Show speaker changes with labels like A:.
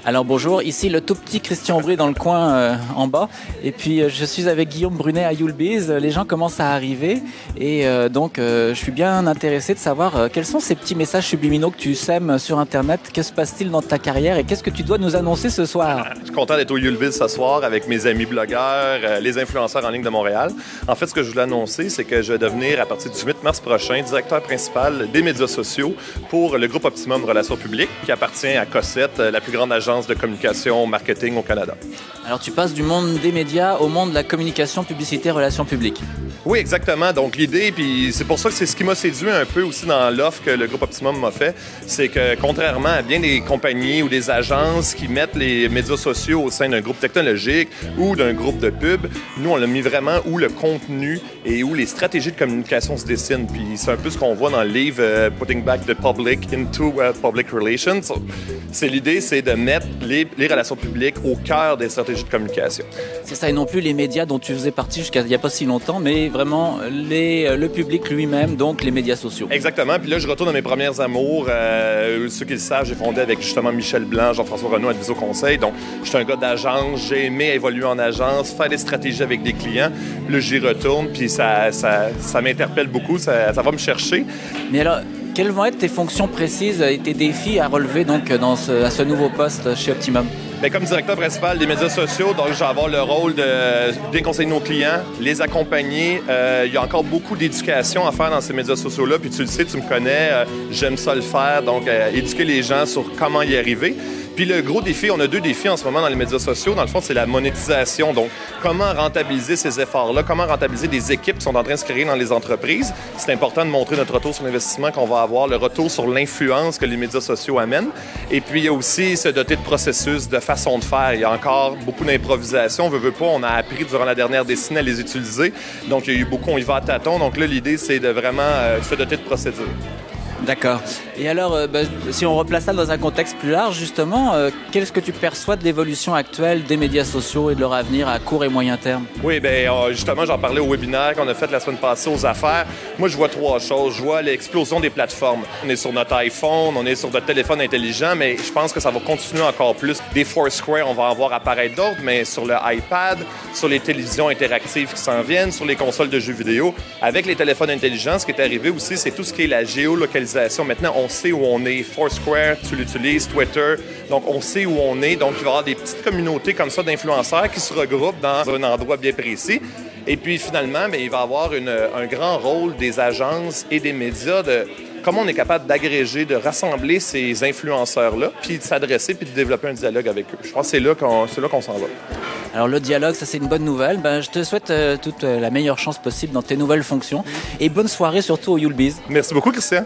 A: Alors bonjour, ici le tout petit Christian Aubry dans le coin en bas. Et puis je suis avec Guillaume Brunet à Youlebiz. Les gens commencent à arriver et donc je suis bien intéressé de savoir quels sont ces petits messages subliminaux que tu sèmes sur Internet. Que se passe-t-il dans ta carrière et qu'est-ce que tu dois nous annoncer ce soir?
B: Je suis content d'être au Youlebiz ce soir avec mes amis blogueurs, les influenceurs en ligne de Montréal. En fait, ce que je voulais annoncer, c'est que je vais devenir, à partir du 8 mars prochain, directeur principal des médias sociaux pour le groupe Optimum Relations publiques qui appartient à Cossette, la plus grande agence de communication marketing au Canada.
A: Alors tu passes du monde des médias au monde de la communication, publicité, relations publiques.
B: Oui, exactement. Donc l'idée, puis c'est pour ça que c'est ce qui m'a séduit un peu aussi dans l'offre que le groupe Optimum m'a fait, c'est que contrairement à bien des compagnies ou des agences qui mettent les médias sociaux au sein d'un groupe technologique ou d'un groupe de pub, nous on l'a mis vraiment où le contenu et où les stratégies de communication se dessinent. Puis c'est un peu ce qu'on voit dans le livre Putting Back the Public into Public Relations. C'est l'idée, c'est de mettre les relations publiques au cœur des stratégies de communication.
A: C'est ça, et non plus les médias dont tu faisais partie jusqu'à il n'y a pas si longtemps, mais vraiment le public lui-même, donc les médias sociaux.
B: Exactement. Puis là, je retourne à mes premières amours. Ceux qui le savent, j'ai fondé avec justement Michel Blanc, Jean-François Renaud à Viso Conseil. Donc, je suis un gars d'agence. J'ai aimé évoluer en agence, faire des stratégies avec des clients. Là, j'y retourne, puis ça m'interpelle beaucoup. Ça va me chercher.
A: Mais alors, quelles vont être tes fonctions précises et tes défis à relever donc à ce nouveau poste chez Optimum?
B: Bien, comme directeur principal des médias sociaux, donc je vais avoir le rôle de bien conseiller nos clients, les accompagner. Il y a encore beaucoup d'éducation à faire dans ces médias sociaux-là. Puis tu le sais, tu me connais, j'aime ça le faire. Donc, éduquer les gens sur comment y arriver. Puis le gros défi, on a 2 défis en ce moment dans les médias sociaux. Dans le fond, c'est la monétisation. Donc, comment rentabiliser ces efforts-là? Comment rentabiliser des équipes qui sont en train de se créer dans les entreprises? C'est important de montrer notre retour sur l'investissement qu'on va avoir, le retour sur l'influence que les médias sociaux amènent. Et puis, il y a aussi se doter de processus, de façon de faire. Il y a encore beaucoup d'improvisation. On veut pas, on a appris durant la dernière décennie à les utiliser. Donc, il y a eu beaucoup, on y va à tâtons. Donc là, l'idée, c'est de vraiment se doter de procédures.
A: D'accord. Et alors, si on replace ça dans un contexte plus large, justement, qu'est-ce que tu perçois de l'évolution actuelle des médias sociaux et de leur avenir à court et moyen terme?
B: Oui, bien, justement, j'en parlais au webinaire qu'on a fait la semaine passée aux affaires. Moi, je vois 3 choses. Je vois l'explosion des plateformes. On est sur notre iPhone, on est sur notre téléphone intelligent, mais je pense que ça va continuer encore plus. Des Foursquare, on va en voir apparaître d'autres, mais sur le iPad, sur les télévisions interactives qui s'en viennent, sur les consoles de jeux vidéo. Avec les téléphones intelligents, ce qui est arrivé aussi, c'est tout ce qui est la géolocalisation. Maintenant, on sait où on est. Foursquare, tu l'utilises, Twitter. Donc, on sait où on est. Donc, il va y avoir des petites communautés comme ça d'influenceurs qui se regroupent dans un endroit bien précis. Et puis, finalement, bien, il va y avoir un grand rôle des agences et des médias de comment on est capable d'agréger, de rassembler ces influenceurs-là, puis de s'adresser, puis de développer un dialogue avec eux. Je pense que c'est là qu'on s'en va.
A: Alors le dialogue, ça c'est une bonne nouvelle. Je te souhaite toute la meilleure chance possible dans tes nouvelles fonctions et bonne soirée surtout au Youlebiz.
B: Merci beaucoup, Christian.